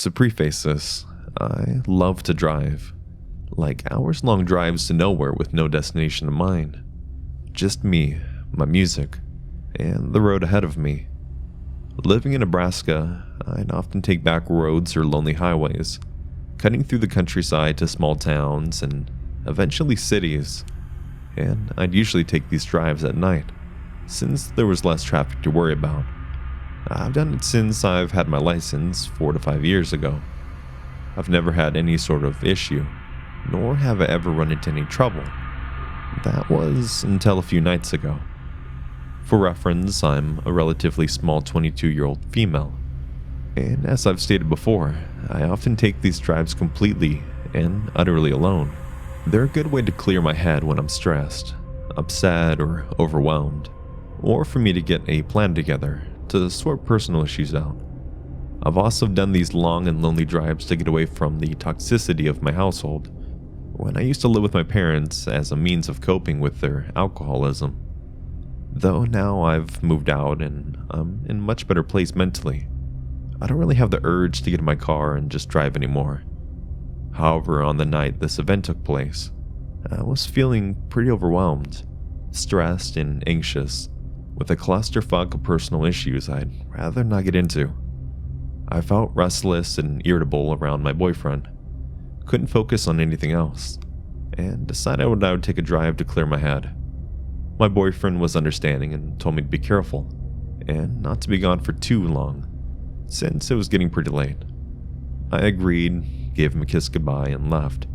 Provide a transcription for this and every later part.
To preface this, I love to drive. Like hours-long drives to nowhere with no destination in mind. Just me, my music, and the road ahead of me. Living in Nebraska, I'd often take back roads or lonely highways, cutting through the countryside to small towns and eventually cities. And I'd usually take these drives at night, since there was less traffic to worry about. I've done it since I've had my license 4 to 5 years ago. I've never had any sort of issue, nor have I ever run into any trouble. That was until a few nights ago. For reference, I'm a relatively small 22-year-old female, and as I've stated before, I often take these drives completely and utterly alone. They're a good way to clear my head when I'm stressed, upset, or overwhelmed, or for me to get a plan together to sort personal issues out. I've also done these long and lonely drives to get away from the toxicity of my household, when I used to live with my parents as a means of coping with their alcoholism. Though now I've moved out and I'm in a much better place mentally, I don't really have the urge to get in my car and just drive anymore. However, on the night this event took place, I was feeling pretty overwhelmed, stressed, and anxious, with a clusterfuck of personal issues I'd rather not get into. I felt restless and irritable around my boyfriend, couldn't focus on anything else, and decided I would take a drive to clear my head. My boyfriend was understanding and told me to be careful, and not to be gone for too long, since it was getting pretty late. I agreed, gave him a kiss goodbye, and left.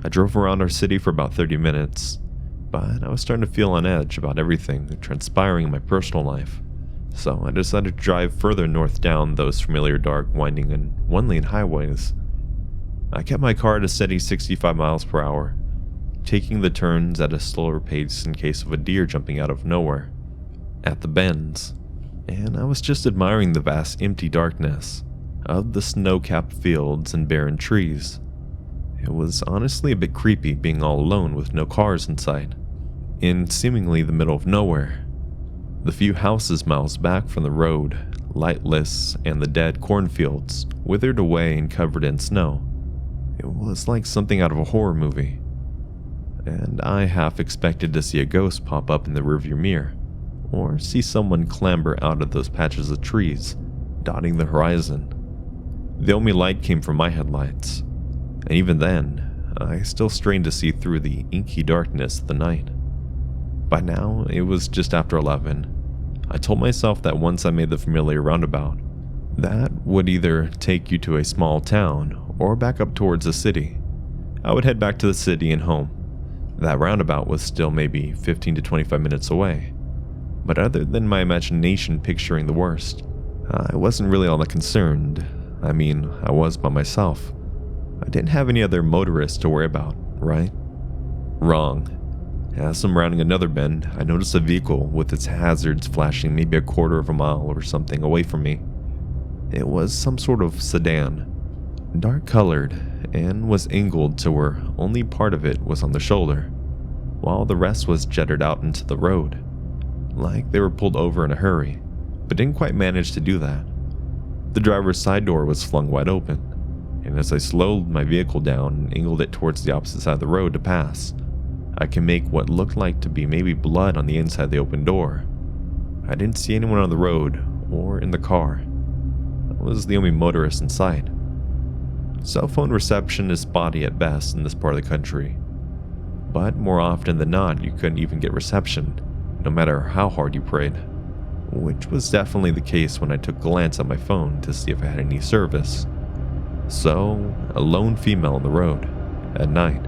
I drove around our city for about 30 minutes, but I was starting to feel on edge about everything transpiring in my personal life, so I decided to drive further north down those familiar dark, winding, and one-lane highways. I kept my car at a steady 65 miles per hour, taking the turns at a slower pace in case of a deer jumping out of nowhere at the bends, and I was just admiring the vast empty darkness of the snow-capped fields and barren trees. It was honestly a bit creepy being all alone with no cars in sight, in seemingly the middle of nowhere. The few houses miles back from the road, lightless, and the dead cornfields withered away and covered in snow. It was like something out of a horror movie, and I half expected to see a ghost pop up in the rearview mirror, or see someone clamber out of those patches of trees dotting the horizon. The only light came from my headlights, and even then, I still strained to see through the inky darkness of the night. By now, it was just after 11. I told myself that once I made the familiar roundabout, that would either take you to a small town or back up towards the city. I would head back to the city and home. That roundabout was still maybe 15 to 25 minutes away, but other than my imagination picturing the worst, I wasn't really all that concerned. I mean, I was by myself. I didn't have any other motorists to worry about, right? Wrong. As I'm rounding another bend, I noticed a vehicle with its hazards flashing maybe a quarter of a mile or something away from me. It was some sort of sedan, dark colored, and was angled to where only part of it was on the shoulder, while the rest was jetted out into the road, like they were pulled over in a hurry, but didn't quite manage to do that. The driver's side door was flung wide open, and as I slowed my vehicle down and angled it towards the opposite side of the road to pass, I could make what looked like to be maybe blood on the inside of the open door. I didn't see anyone on the road or in the car. I was the only motorist in sight. Cell phone reception is spotty at best in this part of the country, but more often than not you couldn't even get reception, no matter how hard you prayed, which was definitely the case when I took a glance at my phone to see if I had any service. So, a lone female on the road, at night,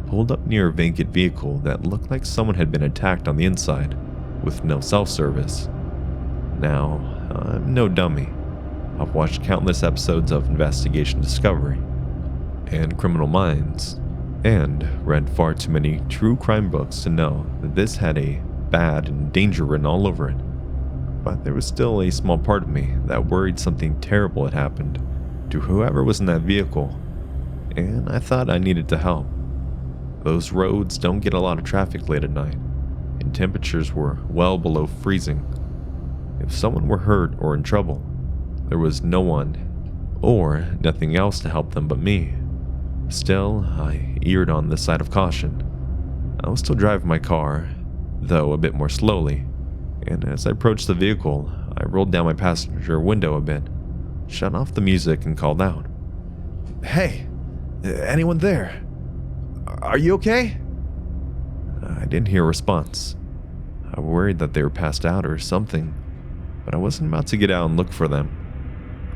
pulled up near a vacant vehicle that looked like someone had been attacked on the inside, with no cell service. Now, I'm no dummy. I've watched countless episodes of Investigation Discovery and Criminal Minds, and read far too many true crime books to know that this had a bad and danger written all over it. But there was still a small part of me that worried something terrible had happened to whoever was in that vehicle, and I thought I needed to help. Those roads don't get a lot of traffic late at night, and temperatures were well below freezing. If someone were hurt or in trouble, there was no one or nothing else to help them but me. Still, I erred on the side of caution. I was still driving my car, though a bit more slowly, and as I approached the vehicle, I rolled down my passenger window a bit, shut off the music, and called out, "Hey, anyone there? Are you okay?" I didn't hear a response. I worried that they were passed out or something, but I wasn't about to get out and look for them.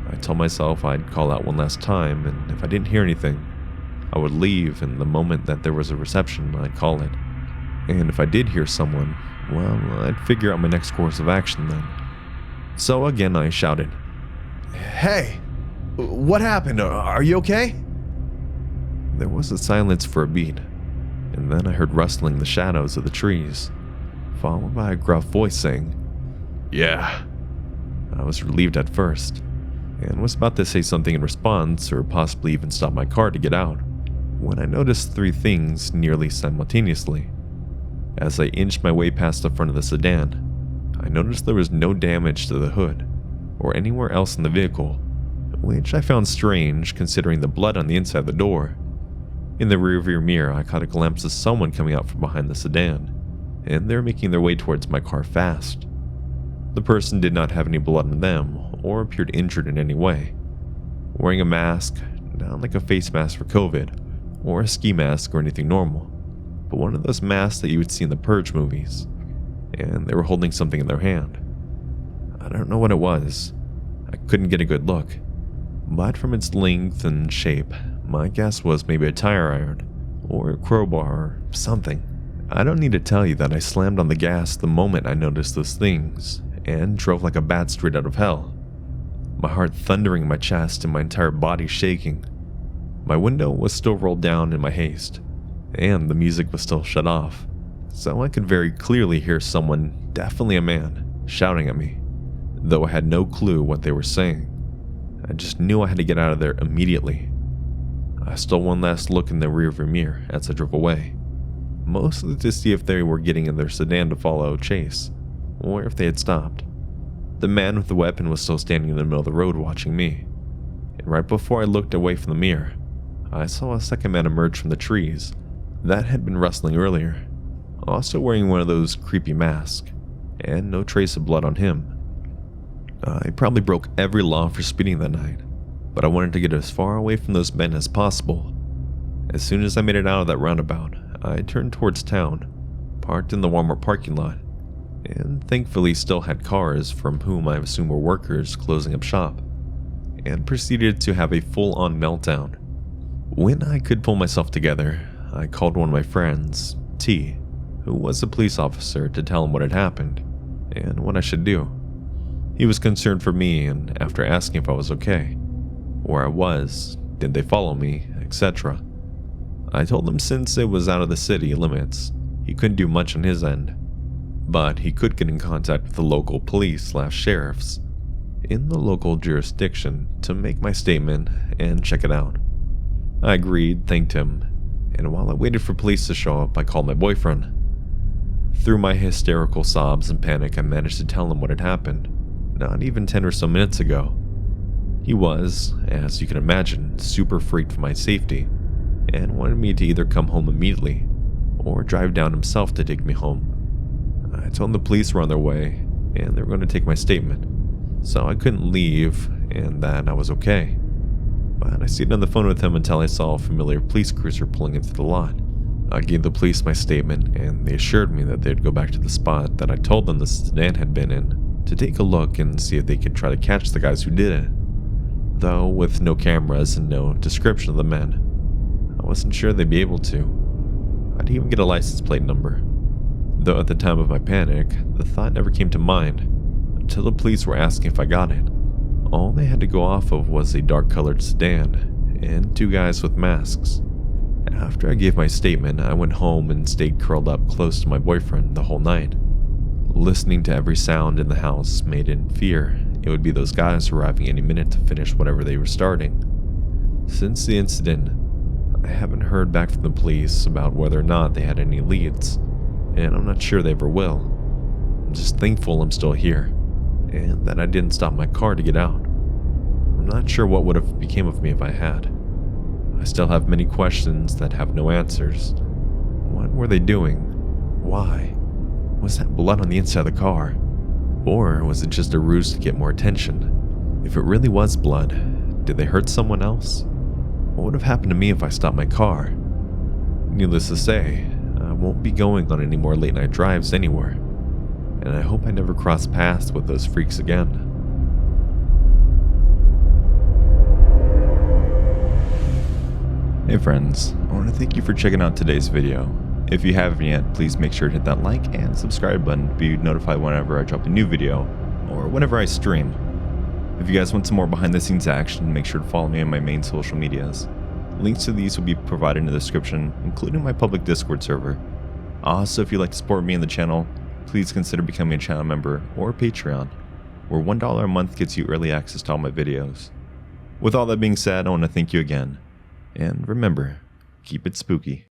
I told myself I'd call out one last time, and if I didn't hear anything, I would leave, and the moment that there was a reception, I'd call it. And if I did hear someone, well, I'd figure out my next course of action then. So again, I shouted, "Hey, what happened? Are you okay?" There was a silence for a beat, and then I heard rustling in the shadows of the trees, followed by a gruff voice saying, "Yeah." I was relieved at first, and was about to say something in response or possibly even stop my car to get out, when I noticed three things nearly simultaneously. As I inched my way past the front of the sedan, I noticed there was no damage to the hood or anywhere else in the vehicle, which I found strange considering the blood on the inside of the door. In the rearview mirror, I caught a glimpse of someone coming out from behind the sedan, and they were making their way towards my car fast. The person did not have any blood on them or appeared injured in any way, wearing a mask, not like a face mask for COVID or a ski mask or anything normal, but one of those masks that you would see in the Purge movies, and they were holding something in their hand. I don't know what it was. I couldn't get a good look, but from its length and shape, my guess was maybe a tire iron or a crowbar or something. I don't need to tell you that I slammed on the gas the moment I noticed those things and drove like a bat straight out of hell, my heart thundering in my chest and my entire body shaking. My window was still rolled down in my haste, and the music was still shut off, so I could very clearly hear someone, definitely a man, shouting at me, though I had no clue what they were saying. I just knew I had to get out of there immediately. I stole one last look in the rearview mirror as I drove away, mostly to see if they were getting in their sedan to follow chase, or if they had stopped. The man with the weapon was still standing in the middle of the road watching me, and right before I looked away from the mirror, I saw a second man emerge from the trees that had been rustling earlier, also wearing one of those creepy masks, and no trace of blood on him. I probably broke every law for speeding that night, but I wanted to get as far away from those men as possible. As soon as I made it out of that roundabout, I turned towards town, parked in the Walmart parking lot, and thankfully still had cars from whom I assume were workers closing up shop, and proceeded to have a full-on meltdown. When I could pull myself together, I called one of my friends, T, who was a police officer, to tell him what had happened and what I should do. He was concerned for me, and after asking if I was okay, where I was, did they follow me, etc., I told him since it was out of the city limits, he couldn't do much on his end, but he could get in contact with the local police/sheriffs in the local jurisdiction to make my statement and check it out. I agreed, thanked him, and while I waited for police to show up, I called my boyfriend. Through my hysterical sobs and panic, I managed to tell him what had happened, not even 10 or so minutes ago. He was, as you can imagine, super freaked for my safety, and wanted me to either come home immediately or drive down himself to take me home. I told him the police were on their way and they were going to take my statement, so I couldn't leave and that I was okay. But I stayed on the phone with him until I saw a familiar police cruiser pulling into the lot. I gave the police my statement and they assured me that they'd go back to the spot that I told them the sedan had been in to take a look and see if they could try to catch the guys who did it. Though with no cameras and no description of the men, I wasn't sure they'd be able to. I didn't even get a license plate number, though at the time of my panic, the thought never came to mind until the police were asking if I got it. All they had to go off of was a dark-colored sedan and two guys with masks. After I gave my statement, I went home and stayed curled up close to my boyfriend the whole night, listening to every sound in the house, made in fear it would be those guys arriving any minute to finish whatever they were starting. Since the incident, I haven't heard back from the police about whether or not they had any leads, and I'm not sure they ever will. I'm just thankful I'm still here, and that I didn't stop my car to get out. I'm I'm not sure what would have become of me if I had. I still have many questions that have no answers. What were they doing? Why? Was that blood on the inside of the car? Or was it just a ruse to get more attention? If it really was blood, did they hurt someone else? What would have happened to me if I stopped my car? Needless to say, I won't be going on any more late night drives anywhere, and I hope I never cross paths with those freaks again. Hey friends, I want to thank you for checking out today's video. If you haven't yet, please make sure to hit that like and subscribe button to be notified whenever I drop a new video, or whenever I stream. If you guys want some more behind the scenes action, make sure to follow me on my main social medias. Links to these will be provided in the description, including my public Discord server. Also, if you'd like to support me and the channel, please consider becoming a channel member or Patreon, where $1 a month gets you early access to all my videos. With all that being said, I want to thank you again. And remember, keep it spooky.